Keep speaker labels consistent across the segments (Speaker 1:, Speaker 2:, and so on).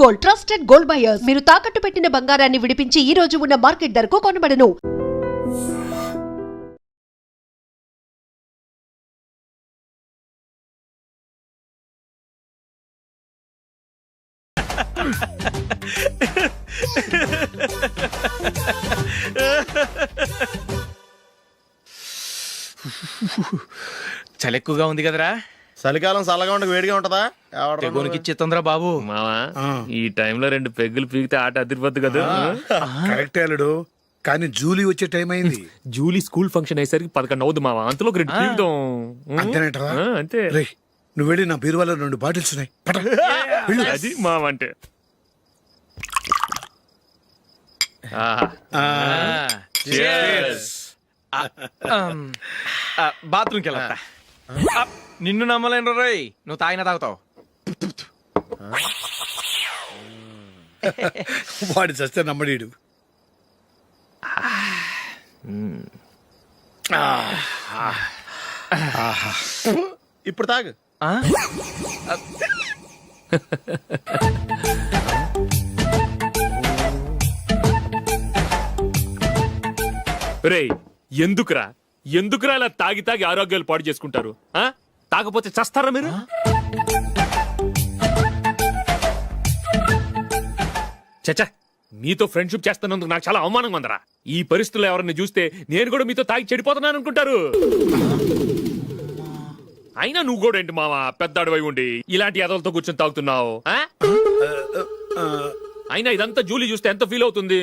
Speaker 1: Gold, trusted gold buyers. మీరు తాకట్టు పెట్టిన బంగారాన్ని విడిపించి ఈ రోజు ఉన్న మార్కెట్ ధరకు కొనబడను.
Speaker 2: చలి ఎక్కువగా ఉంది కదరా.
Speaker 3: చలికాలం చల్లగా ఉండక వేడిగా ఉంటదా?
Speaker 2: తెగోనికి ఇచ్చేతుందిరా బాబు.
Speaker 4: మావా ఈ టైంలో 2 పెగ్గులు పీకితే ఆట అదిరిపోద్దు కదా.
Speaker 5: కరెక్ట్ అల్లుడు, కానీ జూలీ వచ్చే టైం అయింది.
Speaker 4: జూలీ స్కూల్ ఫంక్షన్ అయ్యేసరికి 11 అవుద్ది మావా. అంతలో 2 పీకుదాం.
Speaker 5: అంతేనేటరా?
Speaker 4: అంతే.
Speaker 5: రేయ్, నువ్వు వెళ్ళి నా బీరువాలో 2 బాటిల్స్ ఉన్నాయి, పట. వెళ్ళు.
Speaker 4: అది మావా అంటే.
Speaker 2: బాత్రూమ్కి వెళ్ళా. నిన్ను నమ్మలేను రోయ్, నువ్వు తాగినా తాగుతావు.
Speaker 5: వాడి చస్తే నమ్మడీడు.
Speaker 3: ఇప్పుడు తాగు.
Speaker 4: రేయ్, ఎందుకురా ఇలా తాగి తాగి ఆరోగ్యాలు పాడు చేసుకుంటారు? తాగపోతే చస్తారా మీరు? చచ్చా, మీతో ఫ్రెండ్షిప్ చేస్తున్నందుకు నాకు చాలా అవమానంగా ఉందరా. ఈ పరిస్థితుల్లో ఎవరిని చూస్తే నేను కూడా మీతో తాగి చెడిపోతున్నాను అనుకుంటారు. అయినా నువ్వు కూడా ఏంటి మావా, పెద్ద అడవై ఉండి ఇలాంటి ఎదలతో కూర్చొని తాగుతున్నావు? అయినా ఇదంతా జూలీ చూస్తే ఎంత ఫీల్ అవుతుంది?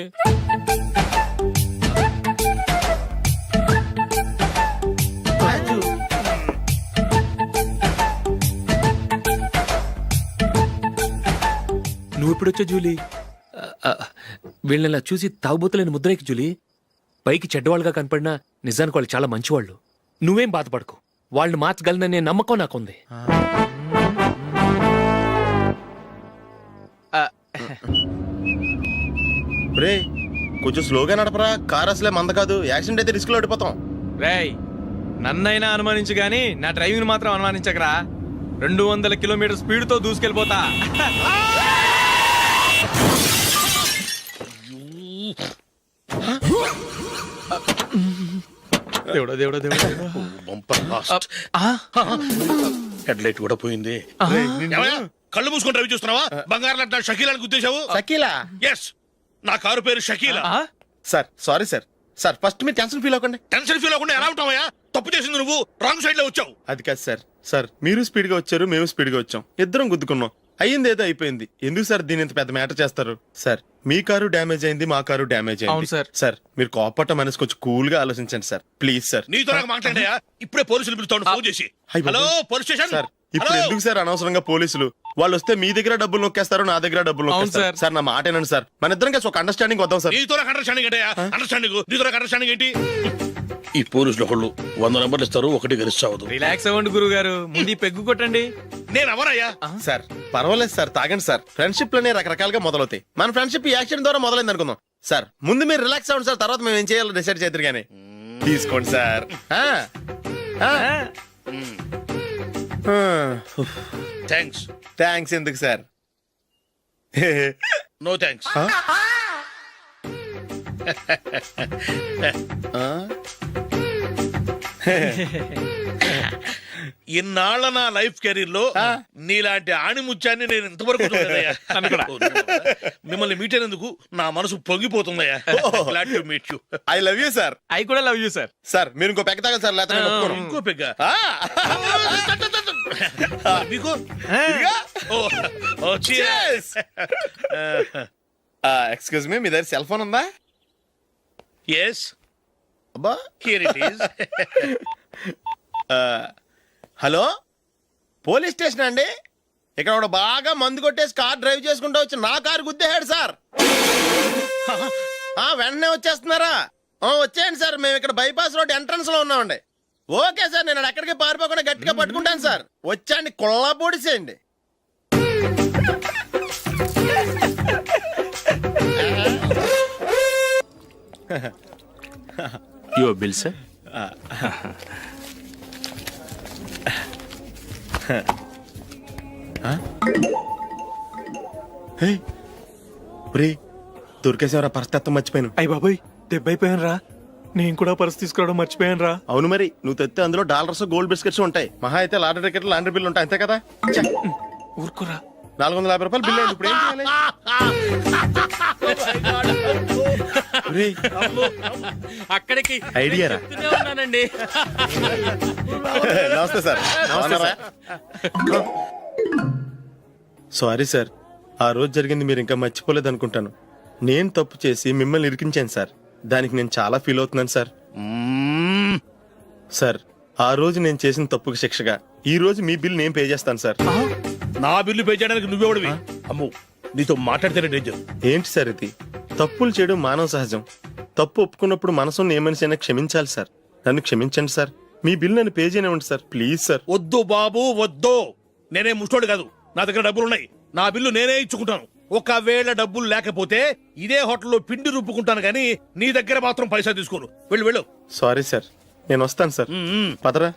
Speaker 4: నువ్వు ఎప్పుడొచ్చా జూలీ? వీళ్ళని చూసి తాగుబోతులేని ముద్రేకి జూలీ. పైకి చెడ్డవాళ్ళుగా కనపడినా నిజానికి వాళ్ళు చాలా మంచివాళ్ళు. నువ్వేం బాధపడకు, వాళ్ళని మార్చగలననే నమ్మకం నాకుంది.
Speaker 3: రే, కొంచెం స్లోగా నడపరా. కార్ అసలే మంద కాదు. యాక్సిడెంట్ అయితే రిస్క్ లో ఓడిపోతాం.
Speaker 2: రేయ్, నన్నైనా అనుమానించు గాని నా డ్రైవింగ్ మాత్రం అనుమానించకరా. 200 కిలోమీటర్ స్పీడ్ తో దూసుకెళ్ళిపోతా. దేవుడా దేవుడా దేవుడా.
Speaker 5: హెడ్ లైట్ కూడా పోయింది.
Speaker 6: కళ్ళు మూసుకొని రవి చూస్తున్నావా? బంగారం లాంటి షకీలాని గుర్తించావు?
Speaker 3: షకీలా?
Speaker 6: ఎస్, నా కారు పేరు Shakeela.
Speaker 3: Sir sorry sir. Sir first మీరు టెన్షన్ ఫీల్ అవ్వకండి.
Speaker 6: టెన్షన్ ఫీల్ అవ్వకుండా ఎలా ఉంటావయ్యా? తప్పు చేసింది నువ్వు, రాంగ్ సైడ్ లో వచ్చావు.
Speaker 3: అది కాదు సార్. సార్ మీరు స్పీడ్ గా వచ్చారు, మేము స్పీడ్ గా వచ్చాం, ఇద్దరం గుద్దుకున్నాం. అయ్యింది ఏదో అయిపోయింది. ఎందుకు సార్ దీని ఇంత పెద్ద మ్యాటర్ చేస్తారు? సార్ మీ కారు డ్యామేజ్ అయింది, మా కారు డ్యామేజ్
Speaker 2: అవును
Speaker 3: అయింది.
Speaker 2: సార్.
Speaker 3: సార్ మీరు కోపట్ట మనసు కొంచెం కూల్ గా ఆలోచించండి సార్, ప్లీజ్ సార్.
Speaker 6: నీతో నాకు మాట్లాడాయా? ఇప్పుడే పోలీసులు పిలుస్తాను, ఫోన్ చేసి.
Speaker 3: అయ్ బాబోయ్.
Speaker 6: Hello police station.
Speaker 3: సార్ ఇప్పుడు ఎందుకు సార్ అనవసరంగా పోలీసులు? వాళ్ళు వస్తే మీ దగ్గర డబ్బులు నొక్కేస్తారు, నా దగ్గర డబ్బులు నొక్కేస్తారు.
Speaker 2: సార్.
Speaker 3: సార్ నా మాట ఏనండి సార్, మన ఇద్దరం కలిసి ఒక అండర్స్టాండింగ్ వద్దాం సార్.
Speaker 6: నీతో నాకు అండర్స్టాండింగ్ ఏంటయ్యా? అండర్స్టాండింగ్ నీతో నాకు అండర్స్టాండింగ్ ఏంటి? ఈ పోలీసులు ఒకళ్ళు 100 నెంబర్లు ఇస్తారు, ఒకటి గెలిచావదు.
Speaker 2: రిలాక్స్ అవ్వండి గురువు గారు, ముందు ఈ పెగ్గు కొట్టండి.
Speaker 6: నేను ఎవరయ్యా?
Speaker 3: సార్ పర్వాలేదు సార్, తాగండి సార్. ఫ్రెండ్షిప్ లోనే రకరకాలుగా మొదలవుతాయి. మన ఫ్రెండ్షిప్ ఈ యాక్సిడెంట్ ద్వారా మొదలైంది అనుకుందాం. సార్ ముందు మీరు రిలాక్స్ అవ్వండి సార్, తర్వాత మేము ఏం చేయాలో డిసైడ్ చేద్దరు కానీ. తీసుకోండి సార్.
Speaker 6: థ్యాంక్స్.
Speaker 3: థ్యాంక్స్ ఎందుకు సార్?
Speaker 6: No thanks. ఇన్నాళ్ళ నా లైఫ్ కెరీర్ లో నీలాంటి ఆణిముత్యాన్ని నేను ఇంతవరకు చూడలేదయ్యా. మిమ్మల్ని మీట్ అయినందుకు నా మనసు పొంగిపోతుందయ్యా. Glad to meet you.
Speaker 3: I love you sir.
Speaker 2: I కూడా లవ్ యూ సార్.
Speaker 3: సార్ మీరు ఇంకో పెక్క తాగండి సార్, లేకపోతే నేను ఒప్పుకోను.
Speaker 6: ఇంకో పెగ్గ మీకు?
Speaker 3: ఎక్స్క్యూజ్ మీ, మీ దగ్గర సెల్ ఫోన్ ఉందా?
Speaker 6: ఎస్,
Speaker 3: అబ్బా
Speaker 6: here it is.
Speaker 3: Hello, police station అండి. ఇక్కడ ఒకడు బాగా మందు కొట్టేసి కార్ డ్రైవ్ చేసుకుంటూ వచ్చి నా కారు గుద్దేశాడు సార్. వెంటనే వచ్చేస్తున్నారా? వచ్చేయండి సార్, మేము ఇక్కడ బైపాస్ రోడ్ ఎంట్రన్స్ లో ఉన్నామండి. ఓకే సార్, నేను ఎక్కడికి పారిపోకుండా గట్టిగా పట్టుకుంటాను సార్. వచ్చాండి, కుళ్ళ పొడిసేయండి.
Speaker 4: Your bill sir.
Speaker 3: దొరికేసేవరా పరిస్థితి మర్చిపోయాను.
Speaker 2: అయ్య బాబాయ్ దెబ్బైపోయాను రా. నేను కూడా పర్స్ తీసుకురావడం మర్చిపోయాను రా.
Speaker 3: అవును మరి, నువ్వు తెస్తే అందులో డాలర్స్ గోల్డ్ బిస్కెట్స్ ఉంటాయి. మహా అయితే లాటరీ టికెట్ లాండ్రీ బిల్లు ఉంటాయి, అంతే కదా. ఛ,
Speaker 2: ఊరుకోరా.
Speaker 3: 450 రూపాయలు బిల్లు అయింది. ఇప్పుడు ఏం చేయాలి? ఒరేయ్,
Speaker 4: అక్కడికి
Speaker 3: ఐడియా రా.
Speaker 4: చెప్తూనే ఉన్నానండి.
Speaker 3: నమస్తే సార్. సారీ సార్, ఆ రోజు జరిగింది మీరు ఇంకా మర్చిపోలేదు అనుకుంటాను. నేను తప్పు చేసి మిమ్మల్ని ఇరికించాను సార్. దానికి నేను చాలా ఫీల్ అవుతున్నాను సార్. సార్, ఆ రోజు నేను చేసిన తప్పుకి శిక్షగా ఈ రోజు మీ బిల్ నేను పే చేస్తాను సార్.
Speaker 6: నా బిల్లు పే చేయడానికి నువ్వెవడివి? అమ్మో, నీతో మాట్లాడితేనే డేంజర్.
Speaker 3: ఏంటి సార్ ఇది? తప్పులు చేయడం మానవ సహజం. తప్పు ఒప్పుకున్నప్పుడు మనసుని ఏ మనిషి అయినా క్షమించాలి సార్. నన్ను క్షమించండి సార్. మీ బిల్ నన్ను పే చేయనివ్వండి సార్, ప్లీజ్ సార్.
Speaker 6: వద్దు బాబు వద్దు. నేనే ముష్టోడు కాదు, నా దగ్గర డబ్బులు ఉన్నాయి. నా బిల్లు నేనే ఇచ్చుకుంటాను. ఒకవేళ డబ్బులు లేకపోతే ఇదే హోటల్లో పిండి రుబ్బుకుంటాను కానీ నీ దగ్గర మాత్రం పైసా తీసుకోను. వెళ్ళు వెళ్ళు.
Speaker 3: సారీ సార్, నేను వస్తాను సార్. పదరా,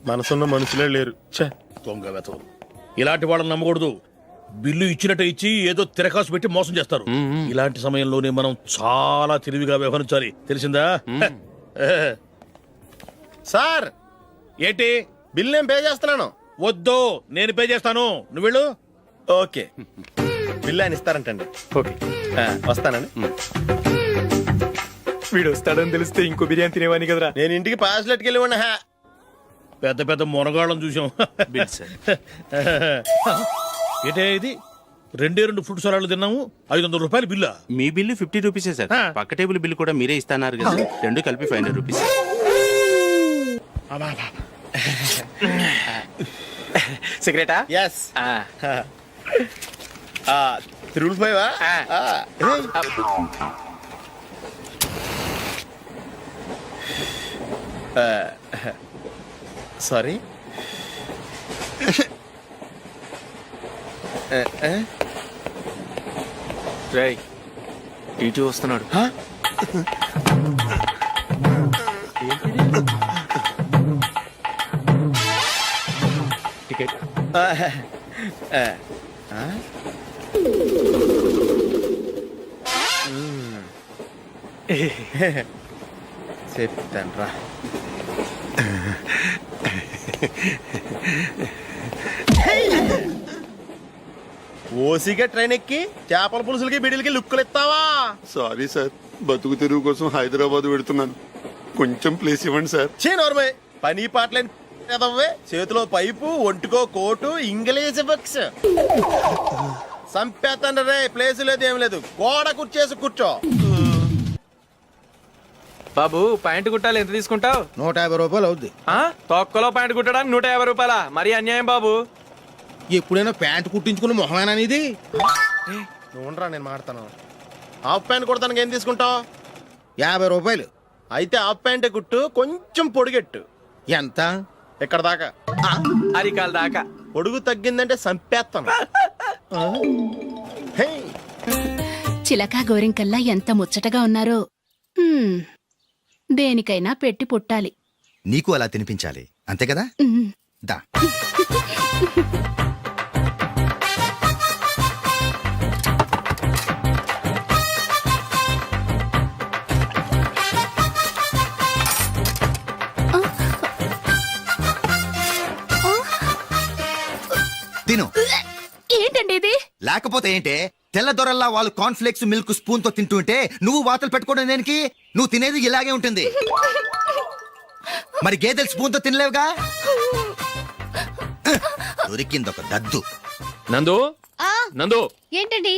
Speaker 3: మనసున్న మనుషులే లేరు. ఛే,
Speaker 6: దొంగ వెతవు. ఇలాంటి వాళ్ళని నమ్మకూడదు. బిల్లు ఇచ్చినట్టు ఇచ్చి ఏదో తిరకాసు పెట్టి మోసం చేస్తారు. ఇలాంటి సమయంలోనే మనం చాలా తెలివిగా వ్యవహరించాలి, తెలిసిందా?
Speaker 3: సార్
Speaker 6: ఏంటి?
Speaker 3: బిల్ నేను పే చేస్తున్నాను.
Speaker 6: వద్దు, నేను పే చేస్తాను. నువ్వు వెళ్ళు.
Speaker 3: ఓకే, బిల్ ఆయన ఇస్తారంటండి.
Speaker 2: ఓకే,
Speaker 3: వస్తానండి.
Speaker 2: వీడు వస్తాడని తెలిస్తే ఇంకో బిర్యానీ తినేవాని కదరా.
Speaker 3: నేను ఇంటికి పాస్లెట్కి వెళ్ళి ఉన్నా.
Speaker 6: పెద్ద పెద్ద మునగాళ్ళం చూసాం. ఏంటే ఇది? 2 ఫ్రూట్ సలాడ్లు తిన్నాము, 500 రూపాయలు బిల్లా?
Speaker 7: మీ బిల్లు 50 రూపీసే సార్. పక్క టేబుల్ బిల్లు కూడా మీరే ఇస్తాన్నారు కదా, రెండు కలిపి 500 రూపీస్.
Speaker 4: సిగరెటా?
Speaker 3: ఎస్. 355 సారీ.
Speaker 4: రేయ్, టీటీ వస్తున్నాడు. టికెట్.
Speaker 3: చెప్తాను రా. ఓసిగా ట్రైన్ ఎక్కి చేపల పులుసులకి బిడిలకి లుక్కులు ఇస్తావా?
Speaker 8: సారీ సార్, బతుకు తెరువు కోసం హైదరాబాద్ పెడుతున్నాను. కొంచెం ప్లేస్ ఇవ్వండి సార్.
Speaker 3: నోర్మే, పని పాటలేని ఎదవ్వే. చేతిలో పైపు, ఒంటికో కోటు, ఇంగ్లీష్ బుక్స్. సంపేతండ్రి రే, ప్లేస్ లేదు ఏం లేదు. గోడ కుర్చేసి కూర్చో.
Speaker 2: బాబు ప్యాంటు కుట్టాలి, ఎంత తీసుకుంటావు?
Speaker 5: 150 రూపాయలు అవుద్ది.
Speaker 2: తొక్కలో ప్యాంటు కుట్టడానికి 150 రూపాయల? మరి అన్యాయం బాబు.
Speaker 5: ఎప్పుడైనా ప్యాంట్ కుట్టించుకున్న మొహమేనా ఇది?
Speaker 3: నువ్వురా, నేను మాడతాను. హాఫ్ ప్యాంట్ కుడతానికి ఏం తీసుకుంటావు?
Speaker 5: 50 రూపాయలు.
Speaker 3: అయితే హాఫ్ ప్యాంటే కుట్టు, కొంచెం పొడిగెట్టు.
Speaker 5: ఎంత?
Speaker 3: ఎక్కడ దాకా?
Speaker 2: అరికాల దాకా.
Speaker 3: పొడుగు తగ్గిందంటే సంపేస్తాను. హే,
Speaker 9: చిలకా గోరింకల్లా ఎంత ముచ్చటగా ఉన్నారో. దేనికైనా పెట్టి పుట్టాలి.
Speaker 10: నీకు అలా తినిపించాలి, అంతే కదా? దా. తిను.
Speaker 9: ఏంటండి ఇది?
Speaker 10: లేకపోతే ఏంటే, తెల్ల దొరల్లా వాళ్ళు కార్న్ఫ్లేక్స్ మిల్క్ స్పూన్ తో తింటుంటే నువ్వు వాతలు పెట్టుకోవడం దేనికి? నువ్వు తినేది ఇలాగే ఉంటుంది. మరి గేదెలు స్పూన్ తో తినలేవుగా. దొరికిందొక దద్దు.
Speaker 4: నందు, నందు,
Speaker 11: ఏంటండి?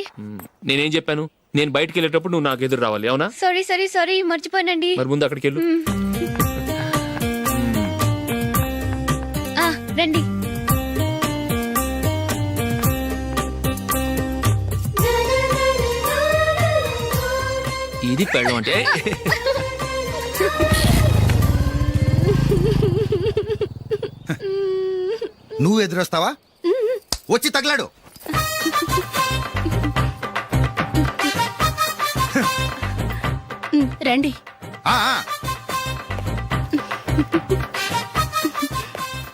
Speaker 4: నేనేం చెప్పాను? నేను బయటికి వెళ్ళేటప్పుడు నువ్వు నాకు ఎదురు రావాలి, అవునా?
Speaker 11: సారీ మర్చిపోయానండి.
Speaker 4: మరి ముందు అక్కడికి వెళ్ళు.
Speaker 11: రండి.
Speaker 4: ఇది పెళ్ళం అంటే.
Speaker 10: నువ్వు ఎదురొస్తావా? వచ్చి తగలాడు.
Speaker 9: రండి.
Speaker 10: ఆ, ఆ.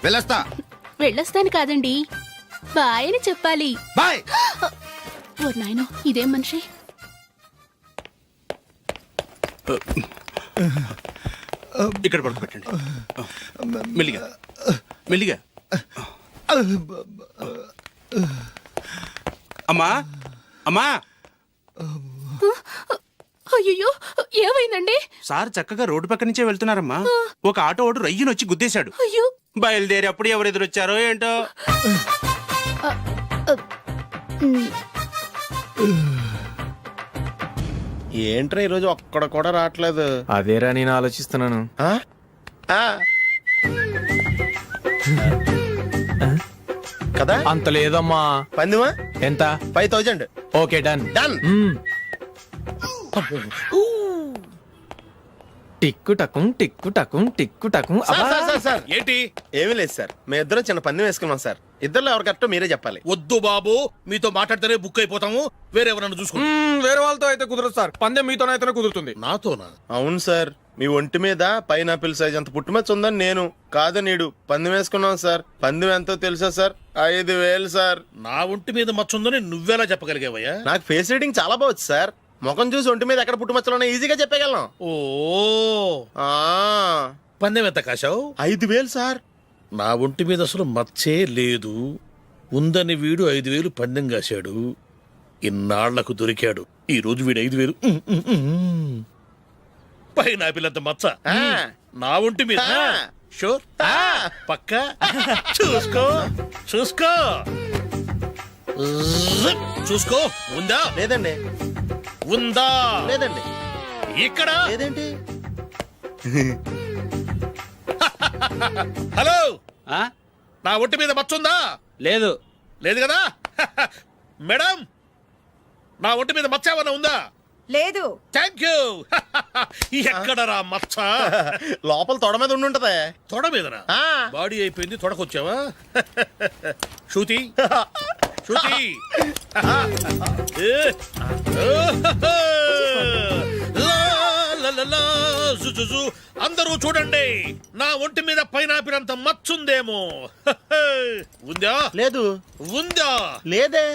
Speaker 10: వెళ్ళొస్తా.
Speaker 9: వెళ్ళొస్తాను కాదండి, బాయ్ అని చెప్పాలి.
Speaker 10: బాయ్.
Speaker 9: ఓ నాయనో ఇదేం మనిషి.
Speaker 7: ఇక్కడ పడుకోబెట్టండి. మెల్లిగా మెల్లిగా. అమ్మా అమ్మా,
Speaker 9: అయ్యో ఏమైందండి?
Speaker 7: సార్ చక్కగా రోడ్డు పక్క నుంచే వెళ్తున్నారమ్మా. ఒక ఆటో ఓడు రయ్యను వచ్చి గుద్దేశాడు.
Speaker 9: అయ్యో
Speaker 7: బయలుదేరి అప్పుడు ఎవరు ఎదురొచ్చారో ఏంటో.
Speaker 3: ఏంట్రా ఈరోజు ఒక్కడ కూడా రావట్లేదు.
Speaker 2: అదేరా నేను ఆలోచిస్తున్నాను.
Speaker 3: ఆ? ఆ. కదా
Speaker 2: అంత లేదమ్మా.
Speaker 3: పందిమా
Speaker 2: ఎంత?
Speaker 3: 5000.
Speaker 2: Okay done.
Speaker 3: డన్.
Speaker 2: టిక్కు టకుం టిక్కు టకుం టిక్కు టకుం.
Speaker 3: సార్
Speaker 6: ఏంటి?
Speaker 3: ఏమీ లేదు సార్, మేము ఇద్దరం చిన్న పందెం వేసుకున్నాం సార్. ఇద్దరులో ఎవరు కరెక్టో మీరే చెప్పాలి.
Speaker 6: వద్దు బాబు, మీతో మాట్లాడితేనే బుక్ అయిపోతాము. వేరెవరన్నా చూసుకోండి.
Speaker 2: వేరే వాళ్ళతో అయితే కుదరదు సార్, పందెం మీతోనైతేనే కుదురుతుంది.
Speaker 6: నాతోనా?
Speaker 3: అవును సార్, మీ ఒంటి మీద పైనాపిల్ సైజ్ అంత పుట్టుమచ్చ ఉందని నేను కాదనీడు పందెం వేసుకున్నాం సార్. పందెం ఎంతో తెలుసా సార్? 5000 సార్.
Speaker 6: నా ఒంటి మీద మచ్చ ఉందని నువ్వెలా చెప్పగలిగావయ్యా?
Speaker 3: నాకు ఫేస్ రీడింగ్ చాలా బాగుంది సార్. ముఖం చూసి ఒంటి మీద ఎక్కడ పుట్టుమచ్చలో ఈజీగా చెప్పగలను.
Speaker 6: ఓ
Speaker 3: ఆ,
Speaker 6: పందెం ఎంత కాశావు?
Speaker 3: 5000 సార్.
Speaker 6: నా ఒంటి మీద అసలు మచ్చే లేదు. ఉందని వీడు 5000 పందెం కాశాడు. ఇన్నాళ్లకు దొరికాడు. ఈ రోజు వీడు 5000. పైన పిల్లంత మచ్చ
Speaker 3: ఆ.
Speaker 6: నా ఒంటి మీద.
Speaker 3: ఆ.
Speaker 6: షూర్?
Speaker 3: ఆ.
Speaker 6: పక్క చూసుకో చూసుకో జిప్. చూసుకో. ఉందా?
Speaker 3: లేదండి.
Speaker 6: ఉందా?
Speaker 3: లేదండి.
Speaker 6: ఇక్కడ
Speaker 3: లేదేంటి?
Speaker 6: హలో,
Speaker 7: ఆ?
Speaker 6: నా ఒంటి మీద మచ్చ ఉందా?
Speaker 7: లేదు.
Speaker 6: లేదు కదా? మేడం, నా ఒంటి మీద మచ్చ ఏమన్నా ఉందా?
Speaker 1: లేదు.
Speaker 6: Thank you. ఎక్కడరా మచ్చ?
Speaker 3: లోపల తొడ మీద ఉండుంటదే.
Speaker 6: తొడ మీదనా?
Speaker 3: ఆ.
Speaker 6: బాడీ అయిపోయింది, తొడకొచ్చావా? శృతి శృతి. ఏ. లా, లా, లా, లా, జు, జు, జు. అందరూ చూడండి, నా ఒంటి మీద పైనాపిల్ అంత మచ్చుందేమో. ఉందా?
Speaker 3: లేదు.
Speaker 6: ఉందా?
Speaker 3: లేదే.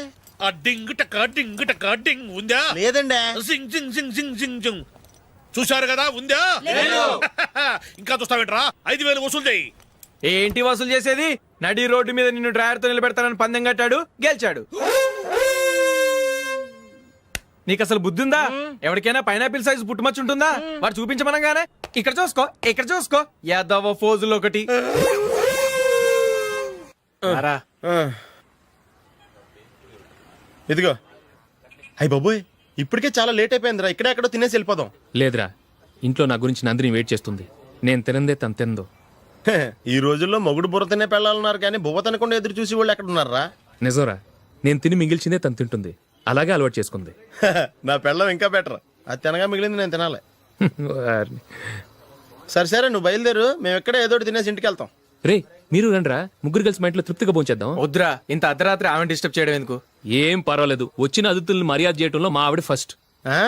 Speaker 6: ఆ డింగ్ టక డింగ్ టక డింగ్ ఉందా?
Speaker 3: లేదండి.
Speaker 6: జింగ్ జింగ్ జింగ్ జింగ్ జింగ్ జింగ్. చూశారు కదా? ఉందా? ఇంకా చూస్తావేంట్రా? 5000 వసూలు చేయి.
Speaker 2: ఏంటి వసూలు చేసేది? నడి రోడ్డు మీద నిన్ను డ్రైవర్ తో నిలబెడతానని పందెం కట్టాడు, గెలిచాడు. నీకు అసలు బుద్ధి ఉందా? ఎవరికైనా పైనాపిల్ సైజ్ పుట్టుమచ్చు ఉంటుందా? వాడు చూపించమనగానే ఇక్కడ చూసుకో, ఇక్కడ చూసుకో, యాదవ ఫోజులు ఒకటి. రా.
Speaker 3: ఇదిగో. అయ్య బాబోయ్, ఇప్పటికే చాలా లేట్ అయిపోయిందిరా. ఇక్కడే ఎక్కడో తినేసి వెళ్ళిపోదాం.
Speaker 4: లేదురా, ఇంట్లో నా గురించి నందిని వెయిట్ చేస్తుంది. నేను తినందే తను తిందో.
Speaker 3: హే, ఈ రోజుల్లో మొగుడు బుర్ర తినే పెళ్ళాలన్నారు కానీ బువ్వ తినకుండా ఎదురు చూసి వాళ్ళు ఎక్కడ ఉన్నారా?
Speaker 4: నిజంరా, నేను తిని మిగిల్చిందే తను తింటుంది. అలాగే అలవాటు చేసుకుంది.
Speaker 3: నా పెళ్ళం ఇంకా బెటర్. అది తినగా మిగిలింది నేను తినాలి.
Speaker 4: వారిని.
Speaker 3: సరే సరే, నువ్వు బయలుదేరు. మేము ఎక్కడ ఏదో ఒకటి తినేసి ఇంటికి వెళ్తాం.
Speaker 4: రే, మీరు రండ్రా, ముగ్గురు కలిసి మా ఇంట్లో తృప్తిగా పోంచేద్దాం.
Speaker 2: వద్దురా, ఇంత అర్ధరాత్రి ఆమె డిస్టర్బ్ చేయడం ఎందుకు?
Speaker 4: ఏం పర్వాలేదు, వచ్చిన అతిథుల్ని మర్యాద చేయడంలో మా ఆవిడ ఫస్ట్.
Speaker 3: ఆ?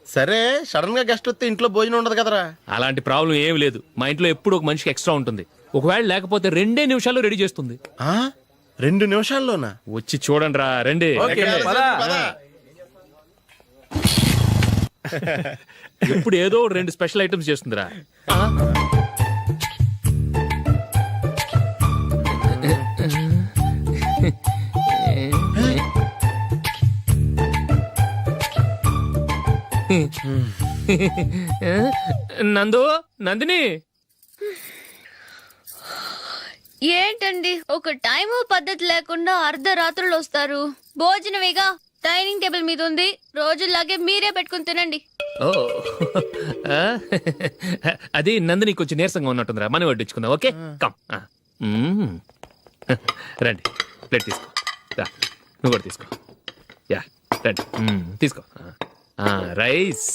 Speaker 3: సరే, సడన్ గా గెస్ట్ వస్తే ఇంట్లో భోజనం ఉండదు కదరా.
Speaker 4: అలాంటి ప్రాబ్లం ఏం లేదు. మా ఇంట్లో ఎప్పుడు ఒక మనిషికి ఎక్స్ట్రా ఉంటుంది. ఒకవేళ లేకపోతే 2 నిమిషాల్లో రెడీ చేస్తుంది.
Speaker 3: ఆ? 2 నిమిషాల్లోనా?
Speaker 4: వచ్చి చూడండి రా, రండి.
Speaker 2: ఓకే, పద.
Speaker 4: ఇప్పుడు ఏదో 2 స్పెషల్ ఐటమ్స్ చేస్తుందిరా. నందు, నందిని.
Speaker 11: ఏంటండి ఒక టైము పద్ధతి లేకుండా అర్ధరాత్రులు వస్తారు? భోజనమేగా డైనింగ్ టేబుల్ మీద ఉంది. రోజులాగే మీరే పెట్టుకుని తినండి.
Speaker 4: ఓ, అది నందిని కొంచెం నీరసంగా ఉన్నట్టుందిరా. మనం వడ్డించుకుందాం. Okay, come. రండి, ప్లేట్ తీసుకో. రా, నువ్వు కూడా తీసుకో. యా, రండి, తీసుకో. రైస్.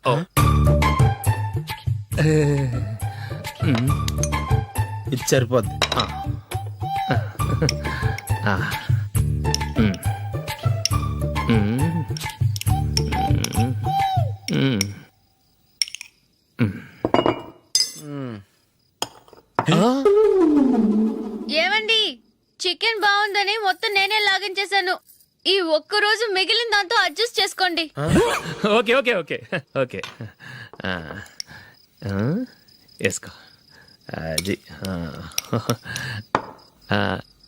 Speaker 4: ఓ,
Speaker 3: ఇది సరిపోద్ది.
Speaker 11: ఏమండి, చికెన్ బాగుందని మొత్తం నేనే లాగించేశాను. ఈ ఒక్క రోజు మిగిలిన దాంతో అడ్జస్ట్ చేసుకోండి.
Speaker 4: ఓకే ఓకే ఓకే ఓకే వేసుకో అది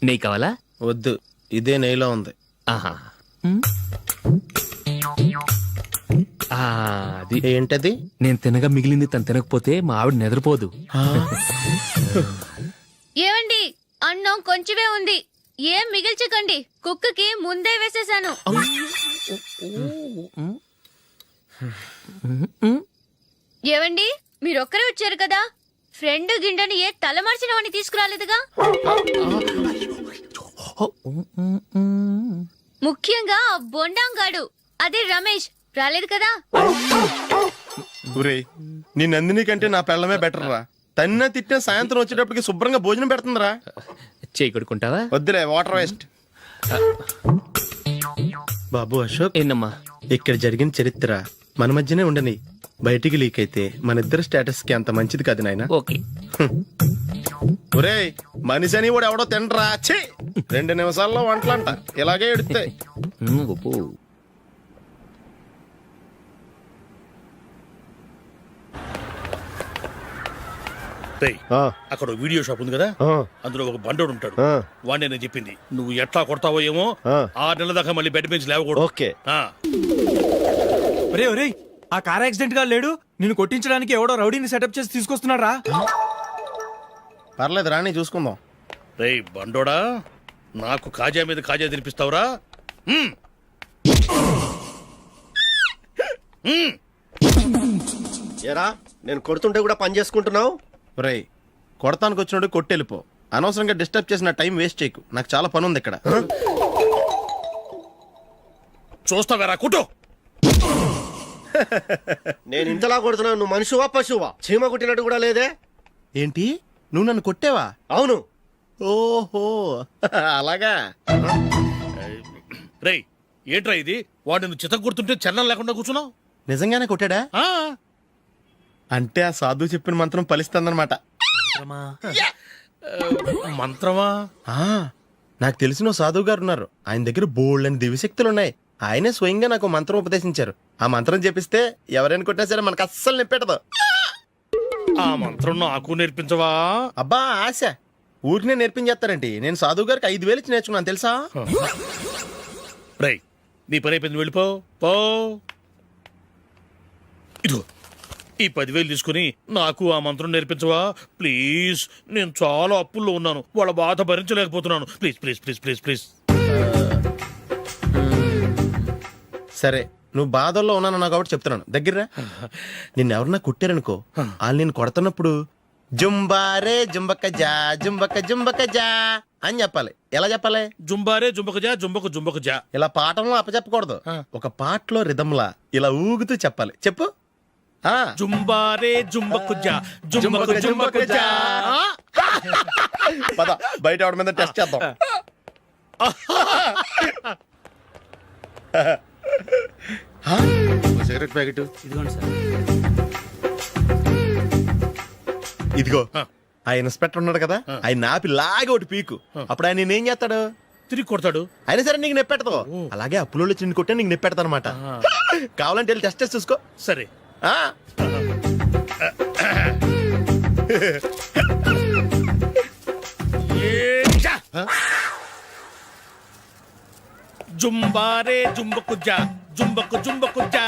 Speaker 4: నెయ్యి కావాలా?
Speaker 3: వద్దు, ఇదే నెయ్యిలో ఉంది.
Speaker 4: ఆహా అది
Speaker 3: ఏంటది?
Speaker 4: నేను తినగా మిగిలింది తను తినకపోతే మా ఆవిడ నిద్రపోదు.
Speaker 11: ఏమండి, అన్నం కొంచెమే ఉంది, ఏం మిగిల్చకండి. కుక్కకి ముందే వేసేసాను. ఏవండి, మీరొక్కరే వచ్చారు కదా, ఫ్రెండ్ గిండెని ఏ తలమార్చిన వాడిని తీసుకురాలేదుగా? ముఖ్యంగా ఆ బొండాంగాడు, అదే రమేష్, రాలేదు కదా?
Speaker 3: ఊరే, నీ నందిని కంటే నా పెళ్ళమే బెటర్ రా. తన్న తిట్టిన సాయంత్రం వచ్చేటప్పటికి శుభ్రంగా భోజనం పెడుతుందిరా.
Speaker 4: చేయి కొడుకుంటావా?
Speaker 3: వద్దులే, వాటర్ వేస్ట్. బాబు అశోక్,
Speaker 4: ఏందమ్మా?
Speaker 3: ఇక్కడ జరిగిన చరిత్ర మన మధ్యనే ఉండని, బయటికి లీక్ అయితే మన ఇద్దరు స్టేటస్ కి అంత మంచిది కాదు నాయన.
Speaker 4: ఓకే.
Speaker 3: ఒరే, మనిషి అని కూడా ఎవడో తినరా. ఛీ, 2 నిమిషాల్లో వంటలంట ఇలాగే ఎడితే.
Speaker 6: రేయ్, అక్కడ ఓ వీడియో షాప్ ఉంది కదా, అందులో ఒక బండోడు ఉంటాడు. వాడిని నేను చెప్పింది నువ్వు ఎట్లా కొడతావో ఏమో, 6 నెలల దాకా మళ్ళీ బెడ్ బెంచ్ లేవకూడదు.
Speaker 3: ఓకే.
Speaker 2: ఒరే ఒరే, ఆ కార్ యాక్సిడెంట్ గా లేడు, నిన్ను కొట్టించడానికి ఎవడో రౌడీని సెటప్ చేసి తీసుకొస్తున్నాడు రా.
Speaker 3: పర్లేదు రాని, చూసుకుందాం.
Speaker 6: రేయ్ బండోడా, నాకు కాజా మీద కాజా తినిపిస్తావురా?
Speaker 3: ఏరా, నేను కొడుతుంటే కూడా పని చేసుకుంటున్నావు? ఒరే, కొడతానికి వచ్చినోడు కొట్టెళ్ళిపో. అనవసరంగా డిస్టర్బ్ చేసిన టైం వేస్ట్ చేయకు, నాకు చాలా పని ఉంది ఇక్కడ.
Speaker 6: చూస్తావేరా కుట్టు.
Speaker 3: నేను ఇంతలా కొడుతున్నావు, నువ్వు మనుషువా పశువా? చీమ కొట్టినట్టు కూడా లేదే. ఏంటి, నువ్వు నన్ను కొట్టేవా? అవును. ఓహో, అలాగా.
Speaker 6: రేయ్, ఏంట్రా ఇది? వాడు నువ్వు చిత్త కొడుతుంటే చలనం లేకుండా కూర్చున్నావు.
Speaker 3: నిజంగానే కొట్టాడా? అంటే ఆ సాధువు చెప్పిన మంత్రం ఫలిస్తుందన్నమాట.
Speaker 6: మంత్రమా?
Speaker 3: నాకు తెలిసిన ఓ సాధువు గారు ఉన్నారు, ఆయన దగ్గర బోల్డని దివ్యశక్తులు ఉన్నాయి. ఆయనే స్వయంగా నాకు మంత్రం ఉపదేశించారు. ఆ మంత్రం చెప్పిస్తే ఎవరైనా కొట్టినా సరే మనకు అస్సలు నిప్పెట్టదు.
Speaker 6: ఆ మంత్రం నాకు నేర్పించవా?
Speaker 3: అబ్బా ఆశ, ఊరినే నేర్పించేస్తారండి. నేను సాధువు గారికి 5,000 ఇచ్చి నేర్చుకున్నాను తెలుసా.
Speaker 6: రేయ్, నీ పని అయిపోయింది, వెళ్ళిపో పో. ఇదిగో ఈ 10,000 తీసుకుని నాకు ఆ మంత్రం నేర్పించవా ప్లీజ్? నేను చాలా అప్పుల్లో ఉన్నాను, వాళ్ళ బాధ భరించలేకపోతున్నాను. Please please please please please.
Speaker 3: సరే, నువ్వు బాధల్లో ఉన్నాను నాకు కాబట్టి చెప్తున్నాను, దగ్గర నిన్నెవరన్నా కొట్టారనుకో, వాళ్ళు నేను కొడుతున్నప్పుడు జుంబారే జుంబక జా జుంబక జుంబక జా అని చెప్పాలి. ఎలా చెప్పాలి?
Speaker 6: జుంబారే జుంబక జా జుంబకు జుంబకు జా.
Speaker 3: ఇలా పాఠంలో అప్పచెప్పకూడదు, ఒక పాటలో రిధంలా ఇలా ఊగుతూ చెప్పాలి. చెప్పు.
Speaker 6: జుంబారే జుంబకు జా జుంబకు జుంబకు జా.
Speaker 3: పద, బయట ఎవరి మీద టెస్ట్ చేద్దాం. సిగరెట్ ప్యాకెట్ ఇదిగో. ఆ ఇన్స్పెక్టర్ ఉన్నాడు కదా, ఆయన ఆపి లాగే ఒకటి పీకు. అప్పుడు ఆయన నేనేం చేస్తాడు?
Speaker 6: తిరిగి కొడతాడు.
Speaker 3: అయినా సరే నీకు నెప్పెడతావు. అలాగే అప్పులో వచ్చి కొట్టే నీకు నెప్పెడతా అనమాట. కావాలంటే వెళ్ళి టెస్ట్ చేసి చూసుకో.
Speaker 6: సరే. జుంబారే జుంబకు జా జుంబకు జుంబకు జా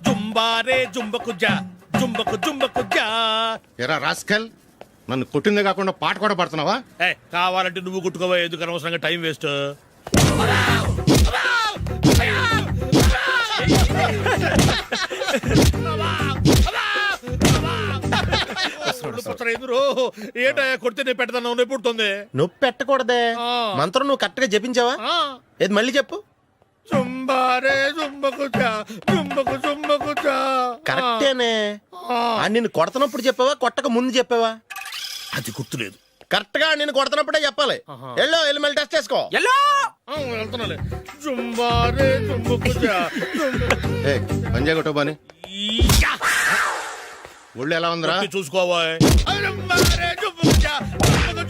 Speaker 6: జుంబారే జుంబకు జా జుంబకు జుంబకు జా.
Speaker 8: ఎరా రాస్కల్, నన్ను కొట్టిందే కాకుండా పాట కూడా పడుతున్నావా?
Speaker 6: కావాలంటే నువ్వు కుట్టుకోవా, ఎందుకు అనవసరంగా టైం వేస్ట్. ఏంటయ్యా కొడితే నేను పెడతాను, నొప్పి పుడుతుంది.
Speaker 3: నొప్పి పెట్టకూడదే, మంత్రం నువ్వు కరెక్ట్ గా జపించావా? ఏది మళ్ళీ చెప్పు.
Speaker 6: జుంబారే జుంబకు జా జుంబకు జుంబకు జా.
Speaker 3: కరెక్టేనే. నిన్ను కొడుతున్నప్పుడు చెప్పావా, కొట్టక ముందు చెప్పావా?
Speaker 6: అది గుర్తులేదు.
Speaker 3: కరెక్ట్ గా నేను కొడుతున్నప్పుడే చెప్పాలి. ఎల్లో వెళ్ళి మళ్ళీ టెస్ట్ చేసుకో.
Speaker 6: వెళ్తున్నాలే. జుంబారే జుంబకు జా
Speaker 8: పంజా కొట్టబాని ఒళ్ళు ఎలా ఉందిరా
Speaker 6: చూసుకోవా.